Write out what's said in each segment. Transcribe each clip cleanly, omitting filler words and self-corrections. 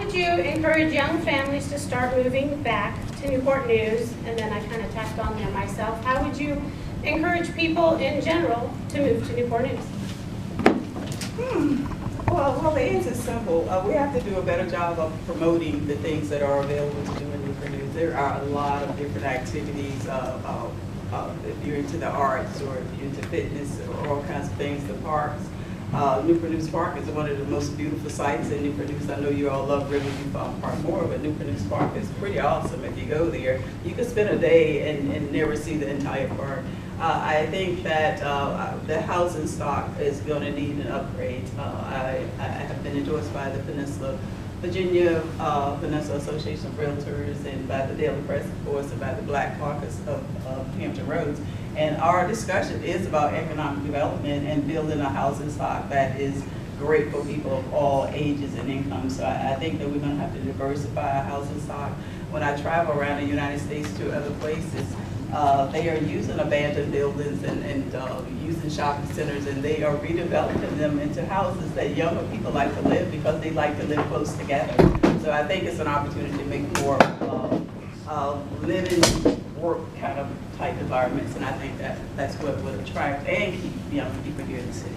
would you encourage young families to start moving back to Newport News? And then I kind of tacked on there myself. How would you encourage people in general to move to Newport News? Well, the answer is simple. We have to do a better job of promoting the things that are available to do in Newport News. There are a lot of different activities. If you're into the arts or if you're into fitness or all kinds of things, the parks. Newport News Park is one of the most beautiful sites in Newport News. I know you all love Riverview Park more, but Newport News Park is pretty awesome. If you go there, you could spend a day and never see the entire park. I think that the housing stock is going to need an upgrade. I have been endorsed by the Virginia Peninsula Association of Realtors and by the Daily Press, of course, and by the Black Caucus of Hampton Roads. And our discussion is about economic development and building a housing stock that is great for people of all ages and incomes. So I think that we're going to have to diversify our housing stock. When I travel around the United States to other places, they are using abandoned buildings and using shopping centers, and they are redeveloping them into houses that younger people like to live because they like to live close together. So I think it's an opportunity to make more living, work kind of type environments, and I think that that's what would attract and keep young people here in the city.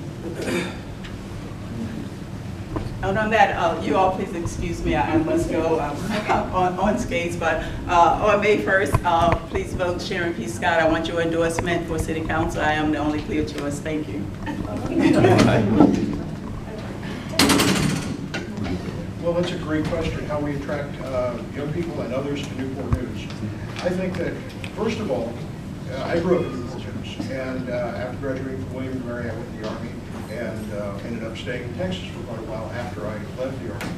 And on that, you all please excuse me, I must go on skates, but on May 1st, please vote Sharon P. Scott. I want your endorsement for City Council. I am the only clear choice. Thank you. Well, that's a great question, how we attract young people and others to Newport News. I think that, first of all, I grew up in Newport News, and after graduating from William & Mary, I went to the Army and ended up staying in Texas for quite a while after I left the Army.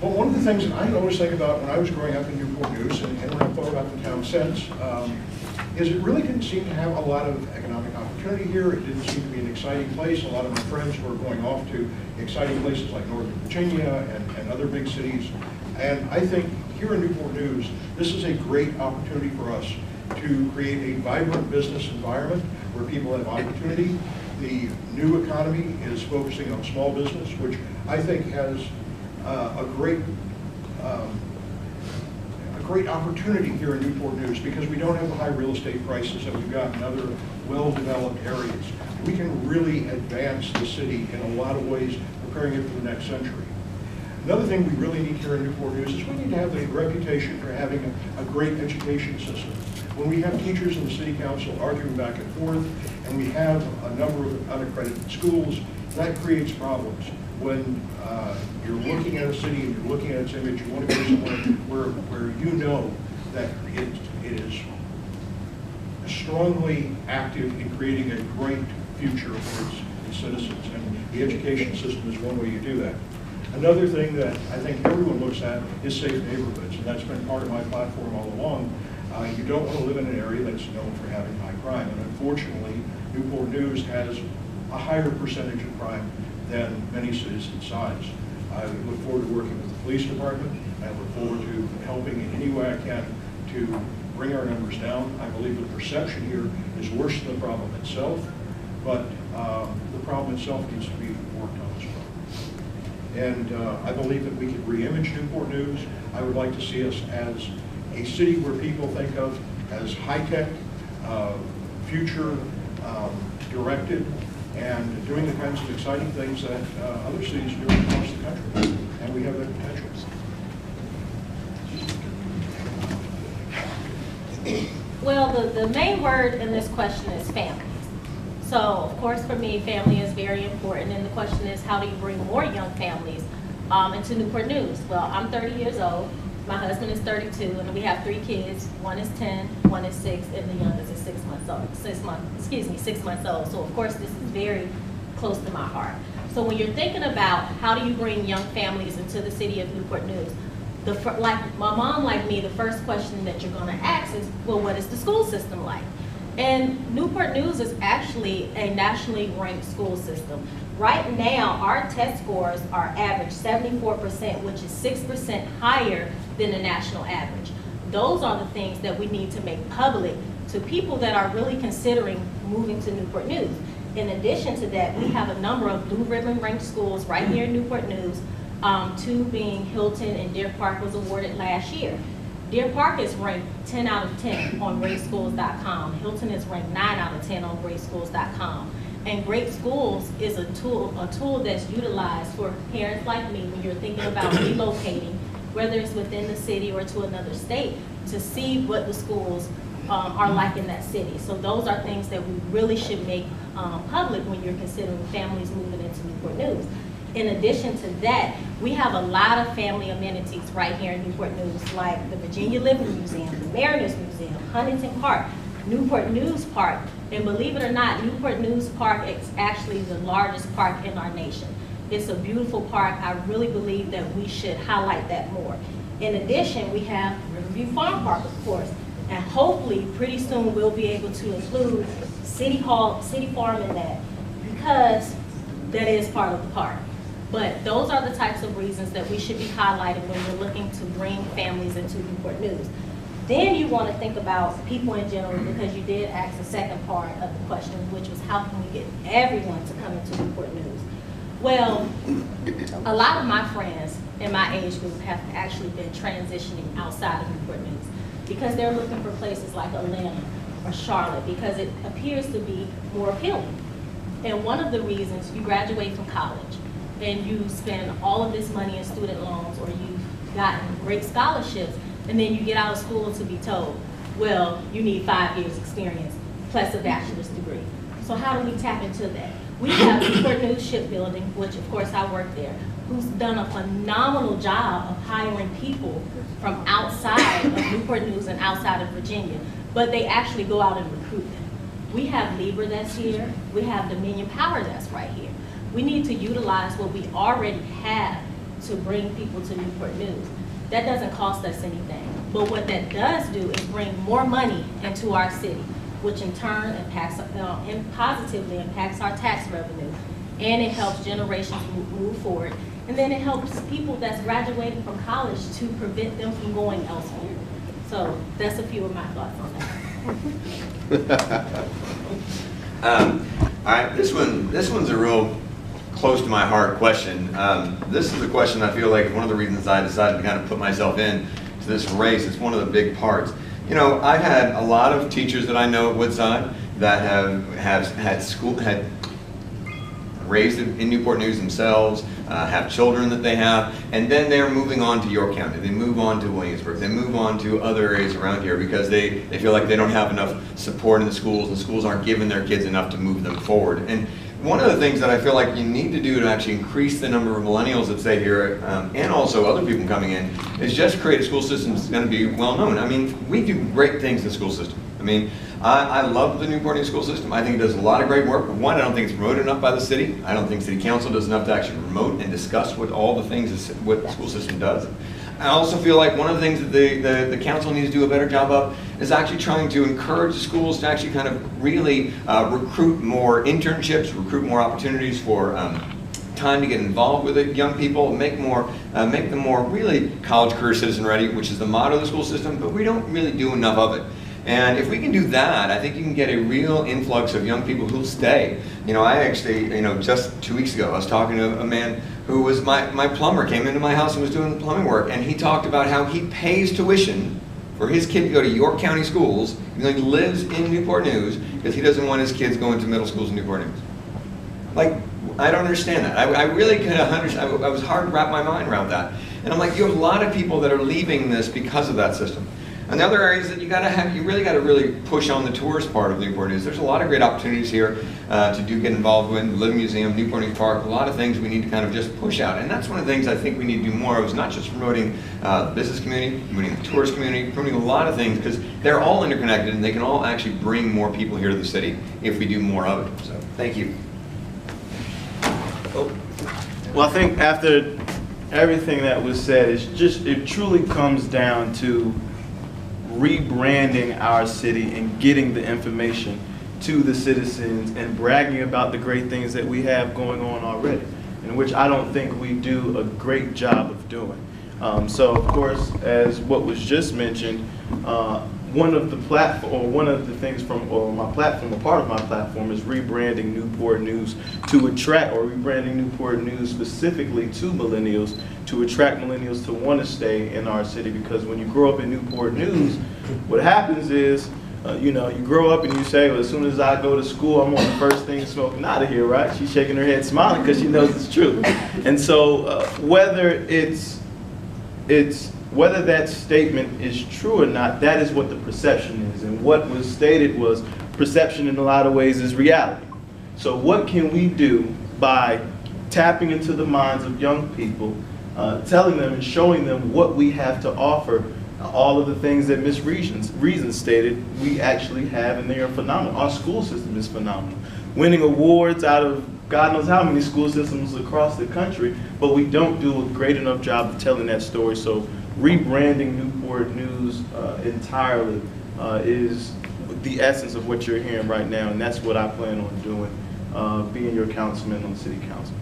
But one of the things that I always think about when I was growing up in Newport News, and when I've thought about the town since, is it really didn't seem to have a lot of economic opportunity here. It didn't seem to be an exciting place. A lot of my friends were going off to exciting places like Northern Virginia and other big cities. And I think here in Newport News, this is a great opportunity for us to create a vibrant business environment where people have opportunity. The new economy is focusing on small business, which I think has a great opportunity here in Newport News because we don't have the high real estate prices that we've got in other well-developed areas. We can really advance the city in a lot of ways, preparing it for the next century. Another thing we really need here in Newport News is we need to have the reputation for having a great education system. When we have teachers in the city council arguing back and forth, and we have a number of unaccredited schools, that creates problems. When you're looking at a city and you're looking at its image, you want to go somewhere where you know that it is strongly active in creating a great future for its citizens, and the education system is one way you do that. Another thing that I think everyone looks at is safe neighborhoods, and that's been part of my platform all along. You don't want to live in an area that's known for having high crime, and unfortunately, Newport News has a higher percentage of crime than many cities its size. I look forward to working with the police department. I look forward to helping in any way I can to bring our numbers down. I believe the perception here is worse than the problem itself, but the problem itself needs to be worked on as well. And I believe that we could re-image Newport News. I would like to see us as a city where people think of as high-tech, future-directed, and doing the kinds of exciting things that other cities do across the country. And we have that potential. Well, the main word in this question is family. So, of course, for me, family is very important. And the question is, how do you bring more young families into Newport News? Well, I'm 30 years old. My husband is 32, and we have 3 kids. One is 10, one is 6, and the youngest is 6 months old. 6 months old. So, of course, this is very close to my heart. So, when you're thinking about how do you bring young families into the city of Newport News, like my mom, like me, the first question that you're going to ask is, well, what is the school system like? And Newport News is actually a nationally ranked school system. Right now, our test scores are average 74%, which is 6% higher than the national average. Those are the things that we need to make public to people that are really considering moving to Newport News. In addition to that, we have a number of blue ribbon ranked schools right here in Newport News. Two being Hilton and Deer Park was awarded last year. Deer Park is ranked 10 out of 10 on greatschools.com. Hilton is ranked 9 out of 10 on greatschools.com. And Great Schools is a tool that's utilized for parents like me when you're thinking about relocating, whether it's within the city or to another state, to see what the schools are like in that city. So those are things that we really should make public when you're considering families moving into Newport News. In addition to that, we have a lot of family amenities right here in Newport News, like the Virginia Living Museum, the Mariners Museum, Huntington Park, Newport News Park, and believe it or not, Newport News Park is actually the largest park in our nation. It's a beautiful park. I really believe that we should highlight that more. In addition, we have Riverview Farm Park, of course, and hopefully pretty soon we'll be able to include City Farm in that, because that is part of the park. But those are the types of reasons that we should be highlighting when we're looking to bring families into Newport News. Then you want to think about people in general, because you did ask the second part of the question, which was how can we get everyone to come into Newport News? Well, a lot of my friends in my age group have actually been transitioning outside of Newport News because they're looking for places like Atlanta or Charlotte because it appears to be more appealing. And one of the reasons, you graduate from college and you spend all of this money in student loans, or you've gotten great scholarships, and then you get out of school to be told, well, you need 5 years experience plus a bachelor's degree. So how do we tap into that? We have Newport News Shipbuilding, which of course I work there, who's done a phenomenal job of hiring people from outside of Newport News and outside of Virginia, but they actually go out and recruit them. We have Libra that's here, we have Dominion Power that's right here. We need to utilize what we already have to bring people to Newport News. That doesn't cost us anything, but what that does do is bring more money into our city, which in turn positively impacts our tax revenue, and it helps generations move forward, and then it helps people that's graduating from college to prevent them from going elsewhere. So that's a few of my thoughts on that. All right, this one's a real close to my heart question. This is a question I feel like one of the reasons I decided to kind of put myself in to this race. It's one of the big parts. You know, I've had a lot of teachers that I know at Woodside that had raised in Newport News themselves, have children that they have, and then they're moving on to York County. They move on to Williamsburg. They move on to other areas around here because they feel like they don't have enough support in the schools. The schools aren't giving their kids enough to move them forward. And one of the things that I feel like you need to do to actually increase the number of millennials that stay here, and also other people coming in, is just create a school system that's going to be well known. I mean, we do great things in the school system. I mean, I love the Newport News school system. I think it does a lot of great work. One, I don't think it's promoted enough by the city. I don't think City Council does enough to actually promote and discuss what all the things what the school system does. I also feel like one of the things that the council needs to do a better job of is actually trying to encourage the schools to actually kind of really recruit more internships, recruit more opportunities for time to get involved with it, young people, make them more really college career citizen ready, which is the motto of the school system, but we don't really do enough of it. And if we can do that, I think you can get a real influx of young people who'll stay. You know, I actually, just 2 weeks ago, I was talking to a man who was my plumber, came into my house and was doing plumbing work, and he talked about how he pays tuition for his kid to go to York County schools, even though he lives in Newport News, because he doesn't want his kids going to middle schools in Newport News. Like, I don't understand that. I really could understand. I was hard to wrap my mind around that. And I'm like, you have a lot of people that are leaving this because of that system. And the other areas that you really got to really push on the tourist part of Newport News. There's a lot of great opportunities here to get involved with, the Living Museum, Newport News Park, a lot of things we need to kind of just push out. And that's one of the things I think we need to do more of, is not just promoting the business community, promoting the tourist community, promoting a lot of things, because they're all interconnected and they can all actually bring more people here to the city if we do more of it. So, thank you. Oh. Well, I think after everything that was said, it truly comes down to rebranding our city and getting the information to the citizens and bragging about the great things that we have going on already, in which I don't think we do a great job of doing. So of course, as what was just mentioned, one of the things from my platform, a part of my platform is rebranding Newport News to attract, or rebranding Newport News specifically to millennials, to attract millennials to want to stay in our city. Because when you grow up in Newport News, what happens is, you grow up and you say, well, as soon as I go to school, I'm on the first thing smoking out of here, right? She's shaking her head smiling because she knows it's true. And so whether that statement is true or not, that is what the perception is. And what was stated was perception in a lot of ways is reality. So what can we do by tapping into the minds of young people, telling them and showing them what we have to offer, all of the things that Ms. Reason stated we actually have, and they are phenomenal. Our school system is phenomenal. Winning awards out of God knows how many school systems across the country, but we don't do a great enough job of telling that story. So rebranding Newport News entirely is the essence of what you're hearing right now, and that's what I plan on doing, being your councilman on the city council.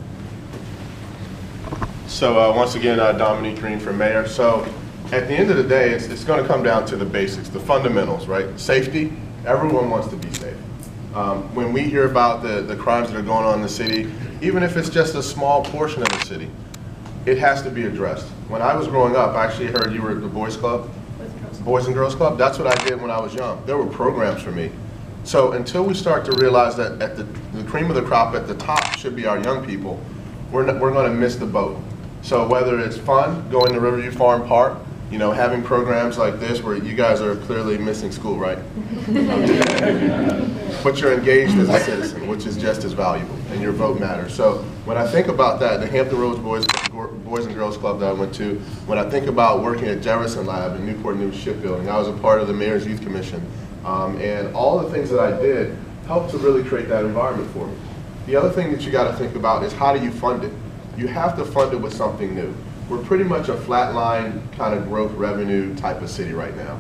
So once again, Dominique Green for mayor. So at the end of the day, it's going to come down to the basics, the fundamentals, right? Safety, everyone wants to be safe. When we hear about the crimes that are going on in the city, even if it's just a small portion of the city, it has to be addressed. When I was growing up, I actually heard you were at the Boys Club. Boys and Girls Club. That's what I did when I was young. There were programs for me. So until we start to realize that at the cream of the crop at the top should be our young people, we're going to miss the boat. So whether it's fun, going to Riverview Farm Park, having programs like this where you guys are clearly missing school, right? But you're engaged as a citizen, which is just as valuable, and your vote matters. So when I think about that, the Hampton Roads Boys and Girls Club that I went to, when I think about working at Jefferson Lab and Newport News Shipbuilding, I was a part of the Mayor's Youth Commission, and all the things that I did helped to really create that environment for me. The other thing that you got to think about is how do you fund it? You have to fund it with something new. We're pretty much a flatline kind of growth revenue type of city right now.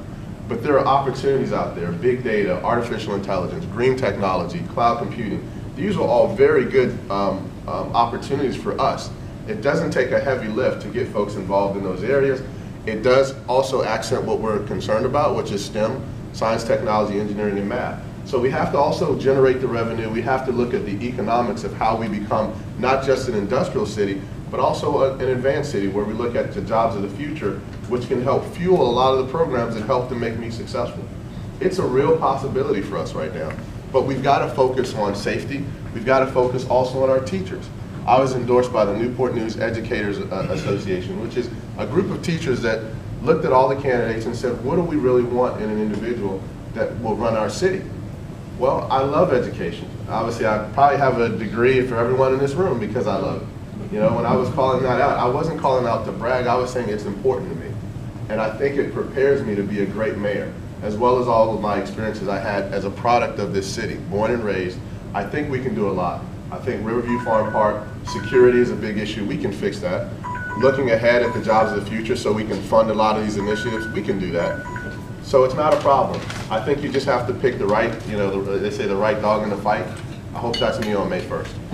But there are opportunities out there, big data, artificial intelligence, green technology, cloud computing. These are all very good opportunities for us. It doesn't take a heavy lift to get folks involved in those areas. It does also accent what we're concerned about, which is STEM, science, technology, engineering, and math. So we have to also generate the revenue. We have to look at the economics of how we become not just an industrial city, but also an advanced city where we look at the jobs of the future, which can help fuel a lot of the programs that help to make me successful. It's a real possibility for us right now, but we've got to focus on safety. We've got to focus also on our teachers. I was endorsed by the Newport News Educators Association, which is a group of teachers that looked at all the candidates and said, what do we really want in an individual that will run our city? Well, I love education. Obviously, I probably have a degree for everyone in this room because I love it. When I was calling that out, I wasn't calling out to brag, I was saying it's important to me. And I think it prepares me to be a great mayor, as well as all of my experiences I had as a product of this city, born and raised. I think we can do a lot. I think Riverview Farm Park, security is a big issue, we can fix that. Looking ahead at the jobs of the future so we can fund a lot of these initiatives, we can do that. So it's not a problem. I think you just have to pick the right, they say the right dog in the fight. I hope that's me on May 1st.